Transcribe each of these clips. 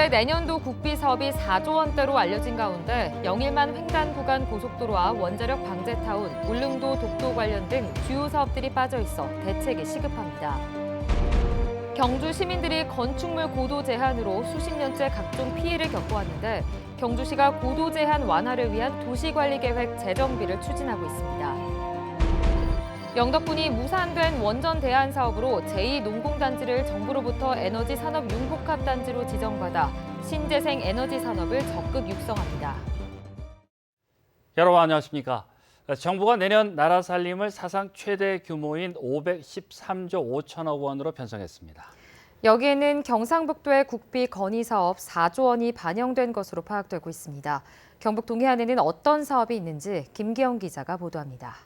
올해 내년도 국비 사업이 4조 원대로 알려진 가운데 영일만 횡단 구간 고속도로와 원자력 방제타운, 울릉도 독도 관련 등 주요 사업들이 빠져 있어 대책이 시급합니다. 경주 시민들이 건축물 고도 제한으로 수십 년째 각종 피해를 겪어왔는데 경주시가 고도 제한 완화를 위한 도시관리계획 재정비를 추진하고 있습니다. 영덕군이 무산된 원전 대안 사업으로 제2농공단지를 정부로부터 에너지 산업 융복합단지로 지정받아 신재생 에너지 산업을 적극 육성합니다. 여러분 안녕하십니까? 정부가 내년 나라 살림을 사상 최대 규모인 513조 5천억 원으로 편성했습니다. 여기에는 경상북도의 국비 건의 사업 4조 원이 반영된 것으로 파악되고 있습니다. 경북 동해안에는 어떤 사업이 있는지 김기영 기자가 보도합니다.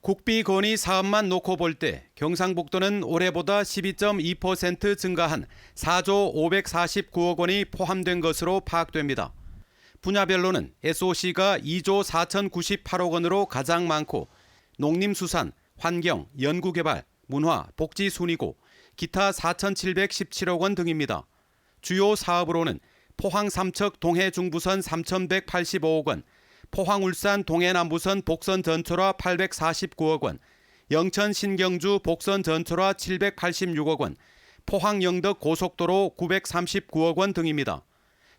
국비 건의 사업만 놓고 볼 때 경상북도는 올해보다 12.2% 증가한 4조 549억 원이 포함된 것으로 파악됩니다. 분야별로는 SOC가 2조 4,098억 원으로 가장 많고 농림수산, 환경, 연구개발, 문화, 복지 순이고 기타 4,717억 원 등입니다. 주요 사업으로는 포항 삼척 동해 중부선 3,185억 원, 포항 울산 동해 남부선 복선 전철화 849억 원, 영천 신경주 복선 전철화 786억 원, 포항 영덕 고속도로 939억 원 등입니다.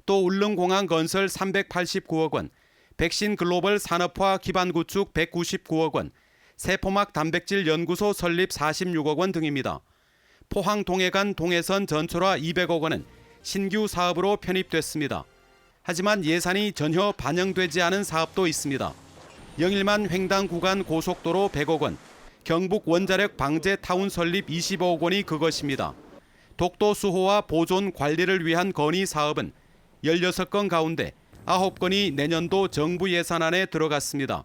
또 울릉공항 건설 389억 원, 백신 글로벌 산업화 기반 구축 199억 원, 세포막 단백질 연구소 설립 46억 원 등입니다. 포항 동해간 동해선 전철화 200억 원은 신규 사업으로 편입됐습니다. 하지만 예산이 전혀 반영되지 않은 사업도 있습니다. 영일만 횡단 구간 고속도로 100억 원, 경북 원자력 방제 타운 설립 25억 원이 그것입니다. 독도 수호와 보존 관리를 위한 건의 사업은 16건 가운데 9건이 내년도 정부 예산안에 들어갔습니다.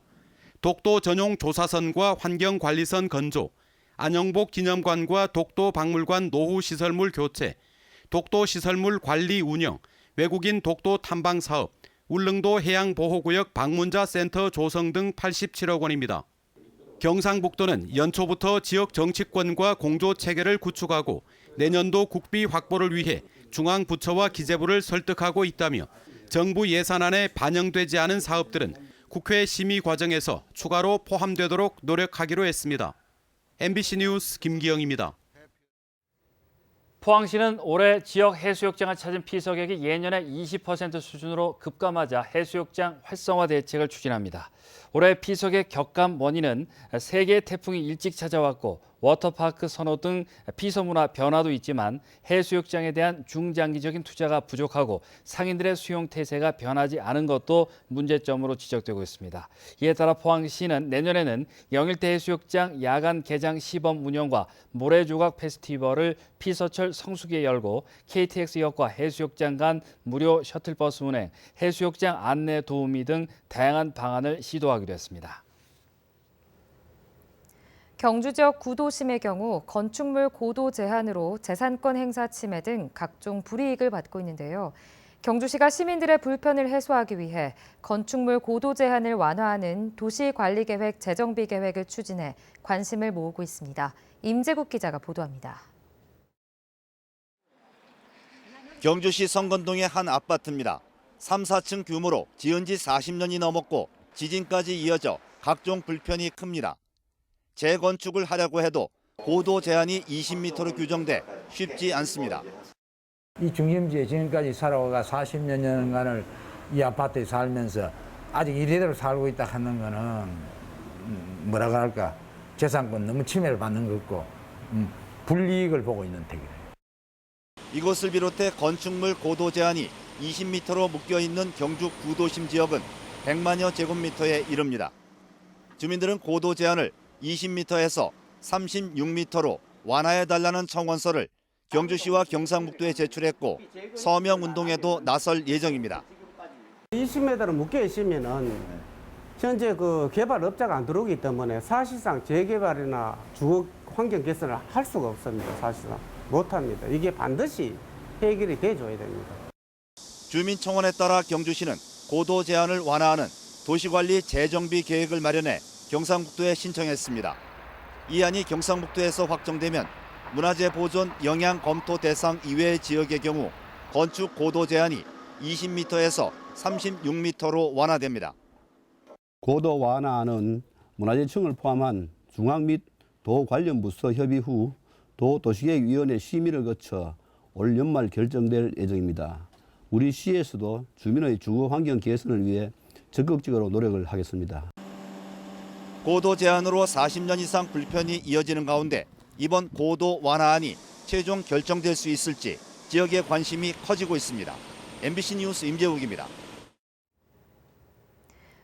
독도 전용 조사선과 환경관리선 건조, 안영복 기념관과 독도 박물관 노후 시설물 교체, 독도 시설물 관리 운영, 외국인 독도 탐방 사업, 울릉도 해양보호구역 방문자 센터 조성 등 87억 원입니다. 경상북도는 연초부터 지역 정치권과 공조 체계를 구축하고 내년도 국비 확보를 위해 중앙부처와 기재부를 설득하고 있다며 정부 예산안에 반영되지 않은 사업들은 국회 심의 과정에서 추가로 포함되도록 노력하기로 했습니다. MBC 뉴스 김기영입니다. 포항시는 올해 지역 해수욕장을 찾은 피서객이 예년의 20% 수준으로 급감하자 해수욕장 활성화 대책을 추진합니다. 올해 피서객 격감 원인은 세계 태풍이 일찍 찾아왔고 워터파크 선호 등 피서문화 변화도 있지만 해수욕장에 대한 중장기적인 투자가 부족하고 상인들의 수용 태세가 변하지 않은 것도 문제점으로 지적되고 있습니다. 이에 따라 포항시는 내년에는 영일대 해수욕장 야간 개장 시범 운영과 모래조각 페스티벌을 피서철 성수기에 열고 KTX역과 해수욕장 간 무료 셔틀버스 운행, 해수욕장 안내 도우미 등 다양한 방안을 시도하기로 했습니다. 경주 지역 구도심의 경우 건축물 고도 제한으로 재산권 행사 침해 등 각종 불이익을 받고 있는데요. 경주시가 시민들의 불편을 해소하기 위해 건축물 고도 제한을 완화하는 도시관리계획 재정비 계획을 추진해 관심을 모으고 있습니다. 임재국 기자가 보도합니다. 경주시 성건동의 한 아파트입니다. 3, 4층 규모로 지은 지 40년이 넘었고 지진까지 이어져 각종 불편이 큽니다. 재건축을 하려고 해도 고도 제한이 20m로 규정돼 쉽지 않습니다. 이 중심지에 지금까지 살아와가 40여 년간을 이 아파트에 살면서 아직 이래대로 살고 있다 하는 거는 뭐라고 할까, 재산권 너무 침해를 받는 것 같고 불이익을 보고 있는 택이에요. 이곳을 비롯해 건축물 고도 제한이 20m로 묶여있는 경주 구도심 지역은 100만여 제곱미터에 이릅니다. 주민들은 고도 제한을 20m에서 36m로 완화해달라는 청원서를 경주시와 경상북도에 제출했고 서명운동에도 나설 예정입니다. 20m로 묶여 있으면은 현재 그 개발업자가 안 들어오기 때문에 사실상 재개발이나 주거 환경 개선을 할 수가 없습니다. 사실상 못합니다. 이게 반드시 해결이 돼줘야 됩니다. 주민청원에 따라 경주시는 고도 제한을 완화하는 도시관리 재정비 계획을 마련해 경상북도에 신청했습니다. 이 안이 경상북도에서 확정되면 문화재 보존 영향 검토 대상 이외의 지역의 경우 건축 고도 제한이 20m에서 36m로 완화됩니다. 고도 완화는 문화재청을 포함한 중앙 및 도 관련 부서 협의 후 도시계획위원회 심의를 거쳐 올 연말 결정될 예정입니다. 우리 시에서도 주민의 주거 환경 개선을 위해 적극적으로 노력을 하겠습니다. 고도 제한으로 40년 이상 불편이 이어지는 가운데 이번 고도 완화안이 최종 결정될 수 있을지 지역의 관심이 커지고 있습니다. MBC 뉴스 임재욱입니다.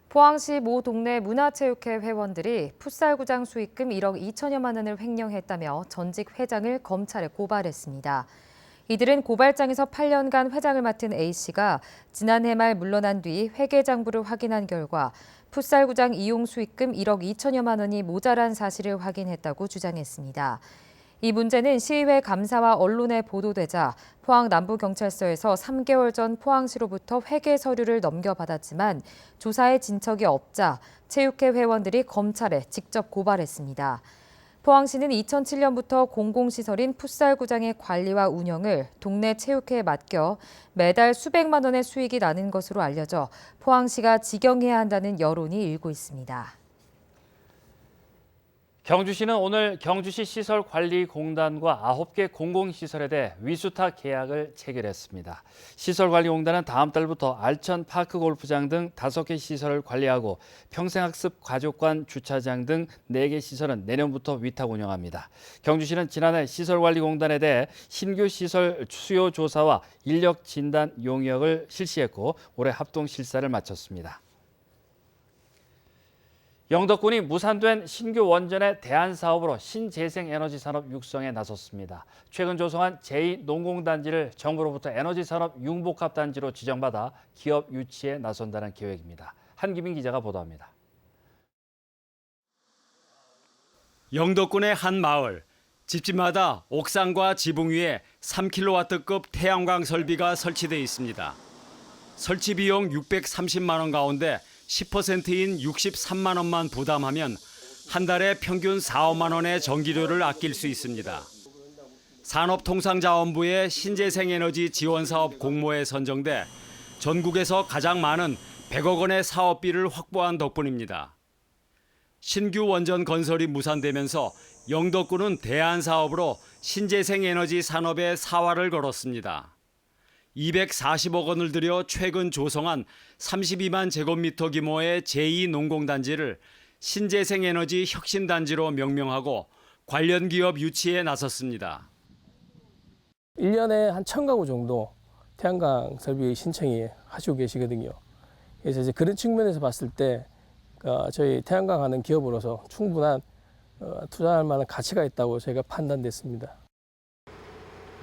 포항시 모 동네 문화체육회 회원들이 풋살구장 수익금 1억 2천여만 원을 횡령했다며 전직 회장을 검찰에 고발했습니다. 이들은 고발장에서 8년간 회장을 맡은 A씨가 지난해 말 물러난 뒤 회계장부를 확인한 결과 풋살구장 이용 수익금 1억 2천여만 원이 모자란 사실을 확인했다고 주장했습니다. 이 문제는 시의회 감사와 언론에 보도되자 포항 남부경찰서에서 3개월 전 포항시로부터 회계 서류를 넘겨받았지만 조사에 진척이 없자 체육회 회원들이 검찰에 직접 고발했습니다. 포항시는 2007년부터 공공시설인 풋살구장의 관리와 운영을 동네 체육회에 맡겨 매달 수백만 원의 수익이 나는 것으로 알려져 포항시가 직영해야 한다는 여론이 일고 있습니다. 경주시는 오늘 경주시 시설관리공단과 9개 공공시설에 대해 위수탁 계약을 체결했습니다. 시설관리공단은 다음 달부터 알천 파크골프장 등 5개 시설을 관리하고 평생학습 가족관 주차장 등 4개 시설은 내년부터 위탁 운영합니다. 경주시는 지난해 시설관리공단에 대해 신규 시설 수요 조사와 인력 진단 용역을 실시했고 올해 합동 실사를 마쳤습니다. 영덕군이 무산된 신규 원전의 대안 사업으로 신재생에너지 산업 육성에 나섰습니다. 최근 조성한 제2농공단지를 정부로부터 에너지산업 융복합단지로 지정받아 기업 유치에 나선다는 계획입니다. 한기빈 기자가 보도합니다. 영덕군의 한 마을, 집집마다 옥상과 지붕 위에 3kW급 태양광 설비가 설치돼 있습니다. 설치 비용 630만 원 가운데 10%인 63만 원만 부담하면 한 달에 평균 4, 5만 원의 전기료를 아낄 수 있습니다. 산업통상자원부의 신재생에너지 지원사업 공모에 선정돼 전국에서 가장 많은 100억 원의 사업비를 확보한 덕분입니다. 신규 원전 건설이 무산되면서 영덕군은 대안 사업으로 신재생에너지 산업에 사활을 걸었습니다. 240억 원을 들여 최근 조성한 32만 제곱미터 규모의 제2농공단지를 신재생에너지 혁신단지로 명명하고 관련 기업 유치에 나섰습니다. 1년에 한 1,000가구 정도 태양광 설비 신청이 하시고 계시거든요. 그래서 이제 그런 측면에서 봤을 때 저희 태양광 하는 기업으로서 충분한 투자할 만한 가치가 있다고 저희가 판단됐습니다.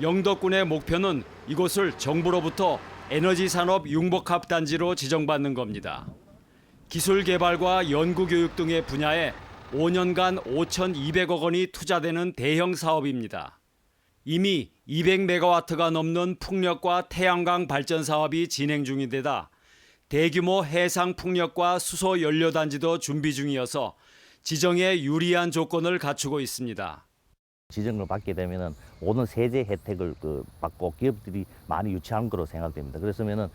영덕군의 목표는 이곳을 정부로부터 에너지산업 융복합단지로 지정받는 겁니다. 기술 개발과 연구 교육 등의 분야에 5년간 5,200억 원이 투자되는 대형 사업입니다. 이미 200메가와트가 넘는 풍력과 태양광 발전 사업이 진행 중인데다 대규모 해상 풍력과 수소 연료단지도 준비 중이어서 지정에 유리한 조건을 갖추고 있습니다. 지정을 받게 되면은 모든 세제 혜택을 받고 기업들이 많이 유치하는 것으로 생각됩니다. 그렇으면은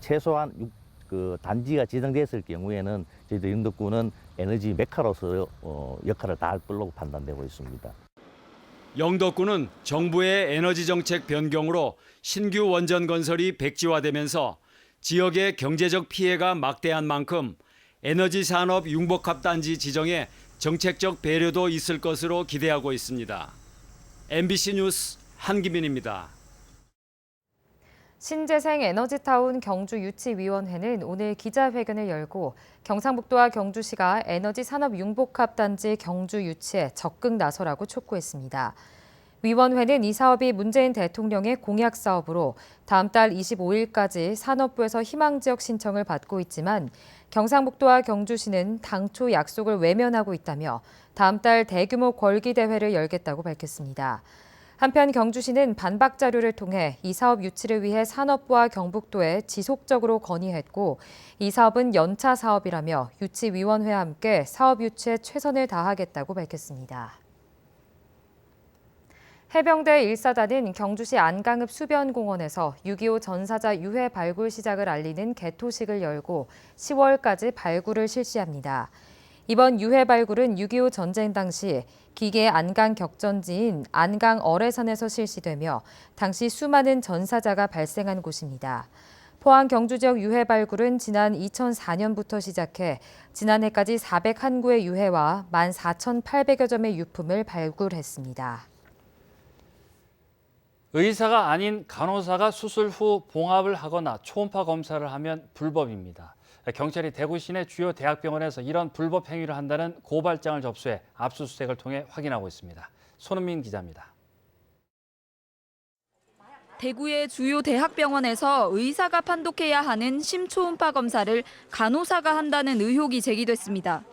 최소한 단지가 지정됐을 경우에는 저희들 영덕군은 에너지 메카로서 역할을 다할 걸로 판단되고 있습니다. 영덕군은 정부의 에너지 정책 변경으로 신규 원전 건설이 백지화되면서 지역의 경제적 피해가 막대한 만큼 에너지 산업 융복합단지 지정에 정책적 배려도 있을 것으로 기대하고 있습니다. MBC 뉴스 한기빈입니다. 신재생에너지타운 경주유치위원회는 오늘 기자회견을 열고 경상북도와 경주시가 에너지산업융복합단지 경주유치에 적극 나서라고 촉구했습니다. 위원회는 이 사업이 문재인 대통령의 공약 사업으로 다음 달 25일까지 산업부에서 희망지역 신청을 받고 있지만 경상북도와 경주시는 당초 약속을 외면하고 있다며 다음 달 대규모 궐기대회를 열겠다고 밝혔습니다. 한편 경주시는 반박 자료를 통해 이 사업 유치를 위해 산업부와 경북도에 지속적으로 건의했고 이 사업은 연차 사업이라며 유치위원회와 함께 사업 유치에 최선을 다하겠다고 밝혔습니다. 해병대 1사단은 경주시 안강읍 수변공원에서 6.25 전사자 유해 발굴 시작을 알리는 개토식을 열고 10월까지 발굴을 실시합니다. 이번 유해 발굴은 6.25 전쟁 당시 기계 안강 격전지인 안강 어뢰산에서 실시되며 당시 수많은 전사자가 발생한 곳입니다. 포항 경주 지역 유해 발굴은 지난 2004년부터 시작해 지난해까지 401구의 유해와 14,800여 점의 유품을 발굴했습니다. 의사가 아닌 간호사가 수술 후 봉합을 하거나 초음파 검사를 하면 불법입니다. 경찰이 대구 시내 주요 대학병원에서 이런 불법 행위를 한다는 고발장을 접수해 압수수색을 통해 확인하고 있습니다. 손은민 기자입니다. 대구의 주요 대학병원에서 의사가 판독해야 하는 심초음파 검사를 간호사가 한다는 의혹이 제기됐습니다.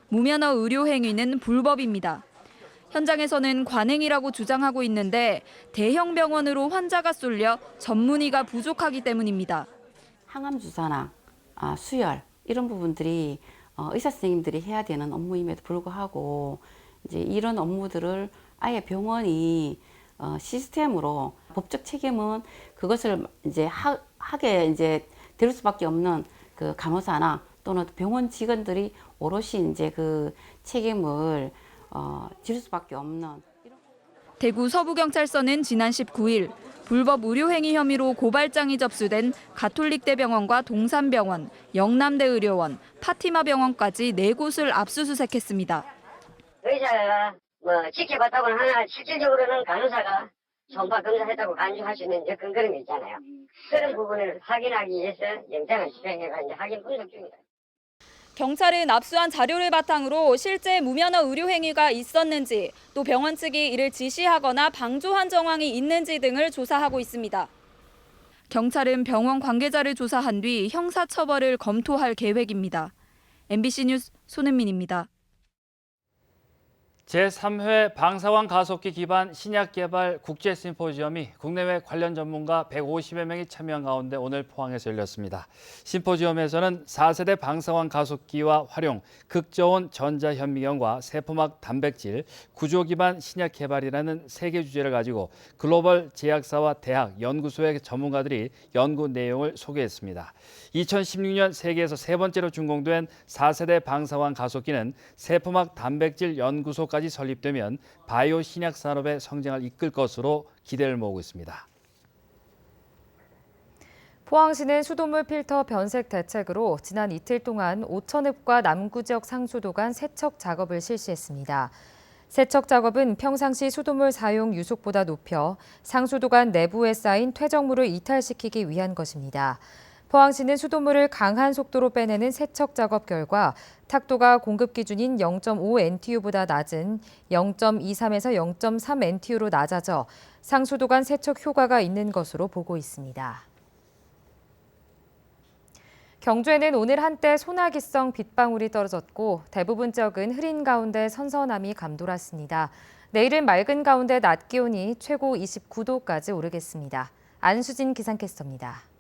무면허 의료 행위는 불법입니다. 현장에서는 관행이라고 주장하고 있는데 대형 병원으로 환자가 쏠려 전문의가 부족하기 때문입니다. 항암 주사나 수혈 이런 부분들이 의사 선생님들이 해야 되는 업무임에도 불구하고 이제 이런 업무들을 아예 병원이 시스템으로 법적 책임은 그것을 이제 하게 이제 될 수밖에 없는 그 간호사나 또는 병원 직원들이 오롯이 이제 그 책임을 질 수밖에 없는. 대구 서부경찰서는 지난 19일 불법 의료행위 혐의로 고발장이 접수된 가톨릭대병원과 동산병원, 영남대의료원, 파티마병원까지 4곳을 압수수색했습니다. 의사가 지켜봤다고는 하나 실질적으로는 간호사가 초음파 검사했다고 간주할 수 있는 근거는 있잖아요. 그런 부분을 확인하기 위해서 영장을 집행해가 이제 확인 분석 중이다. 경찰은 압수한 자료를 바탕으로 실제 무면허 의료 행위가 있었는지, 또 병원 측이 이를 지시하거나 방조한 정황이 있는지 등을 조사하고 있습니다. 경찰은 병원 관계자를 조사한 뒤 형사처벌을 검토할 계획입니다. MBC 뉴스 손은민입니다. 제3회 방사왕 가속기 기반 신약 개발 국제 심포지엄이 국내외 관련 전문가 150여 명이 참여한 가운데 오늘 포항에서 열렸습니다. 심포지엄에서는 4세대 방사왕 가속기와 활용, 극저온 전자현미경과 세포막 단백질, 구조 기반 신약 개발이라는 3개 주제를 가지고 글로벌 제약사와 대학, 연구소의 전문가들이 연구 내용을 소개했습니다. 2016년 세계에서 3번째로 준공된 4세대 방사왕 가속기는 세포막 단백질 연구소까지 설립되면 바이오 신약 산업의 성장을 이끌 것으로 기대를 모으고 있습니다. 포항시는 수돗물 필터 변색 대책으로 지난 이틀 동안 오천읍과 남구 지역 상수도 간 세척 작업을 실시했습니다. 세척 작업은 평상시 수돗물 사용 유속보다 높여 상수도 간 내부에 쌓인 퇴적물을 이탈시키기 위한 것입니다. 포항시는 수돗물을 강한 속도로 빼내는 세척 작업 결과 탁도가 공급 기준인 0.5NTU보다 낮은 0.23에서 0.3NTU로 낮아져 상수도 간 세척 효과가 있는 것으로 보고 있습니다. 경주에는 오늘 한때 소나기성 빗방울이 떨어졌고 대부분 지역은 흐린 가운데 선선함이 감돌았습니다. 내일은 맑은 가운데 낮 기온이 최고 29도까지 오르겠습니다. 안수진 기상캐스터입니다.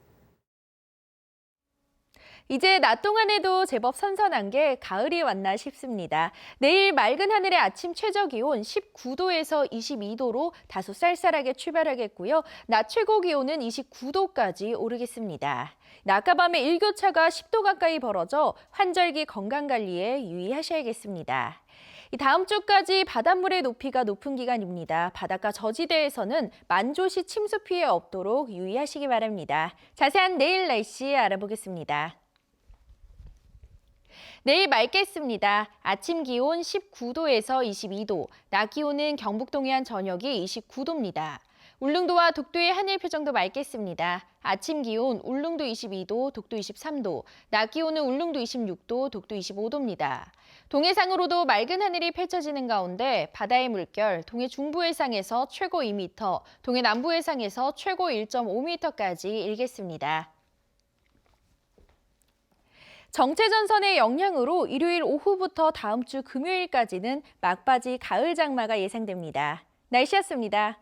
이제 낮 동안에도 제법 선선한 게 가을이 왔나 싶습니다. 내일 맑은 하늘의 아침 최저 기온 19도에서 22도로 다소 쌀쌀하게 출발하겠고요. 낮 최고 기온은 29도까지 오르겠습니다. 낮과 밤의 일교차가 10도 가까이 벌어져 환절기 건강관리에 유의하셔야겠습니다. 다음 주까지 바닷물의 높이가 높은 기간입니다. 바닷가 저지대에서는 만조시 침수 피해 없도록 유의하시기 바랍니다. 자세한 내일 날씨 알아보겠습니다. 내일 맑겠습니다. 아침 기온 19도에서 22도, 낮 기온은 경북 동해안 전역이 29도입니다. 울릉도와 독도의 하늘 표정도 맑겠습니다. 아침 기온 울릉도 22도, 독도 23도, 낮 기온은 울릉도 26도, 독도 25도입니다. 동해상으로도 맑은 하늘이 펼쳐지는 가운데 바다의 물결 동해 중부 해상에서 최고 2m, 동해 남부 해상에서 최고 1.5m까지 일겠습니다. 정체전선의 영향으로 일요일 오후부터 다음 주 금요일까지는 막바지 가을 장마가 예상됩니다. 날씨였습니다.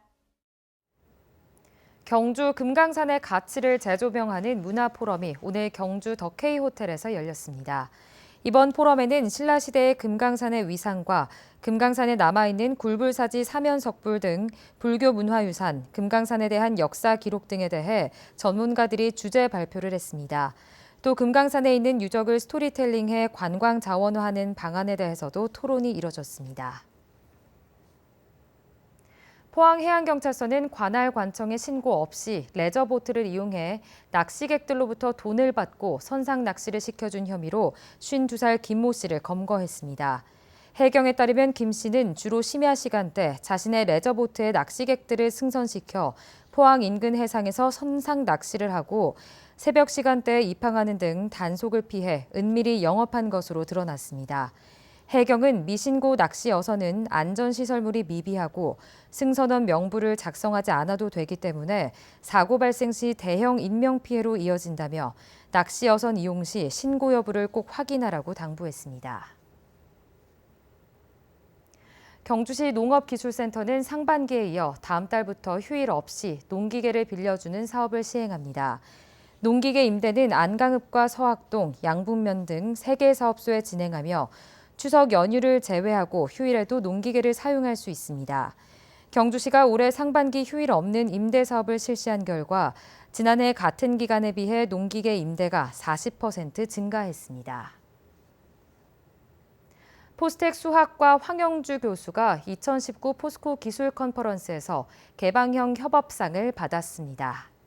경주 금강산의 가치를 재조명하는 문화포럼이 오늘 경주 더케이 호텔에서 열렸습니다. 이번 포럼에는 신라시대의 금강산의 위상과 금강산에 남아있는 굴불사지 사면석불 등 불교 문화유산, 금강산에 대한 역사 기록 등에 대해 전문가들이 주제 발표를 했습니다. 또 금강산에 있는 유적을 스토리텔링해 관광 자원화하는 방안에 대해서도 토론이 이뤄졌습니다. 포항해양경찰서는 관할 관청의 신고 없이 레저보트를 이용해 낚시객들로부터 돈을 받고 선상 낚시를 시켜준 혐의로 52살 김모 씨를 검거했습니다. 해경에 따르면 김 씨는 주로 심야 시간대 자신의 레저보트에 낚시객들을 승선시켜 포항 인근 해상에서 선상 낚시를 하고 새벽 시간대에 입항하는 등 단속을 피해 은밀히 영업한 것으로 드러났습니다. 해경은 미신고 낚시 어선은 안전시설물이 미비하고 승선원 명부를 작성하지 않아도 되기 때문에 사고 발생 시 대형 인명피해로 이어진다며 낚시 어선 이용 시 신고 여부를 꼭 확인하라고 당부했습니다. 경주시 농업기술센터는 상반기에 이어 다음 달부터 휴일 없이 농기계를 빌려주는 사업을 시행합니다. 농기계 임대는 안강읍과 서학동, 양북면 등 3개 사업소에 진행하며 추석 연휴를 제외하고 휴일에도 농기계를 사용할 수 있습니다. 경주시가 올해 상반기 휴일 없는 임대 사업을 실시한 결과 지난해 같은 기간에 비해 농기계 임대가 40% 증가했습니다. 포스텍 수학과 황영주 교수가 2019 포스코 기술 컨퍼런스에서 개방형 협업상을 받았습니다.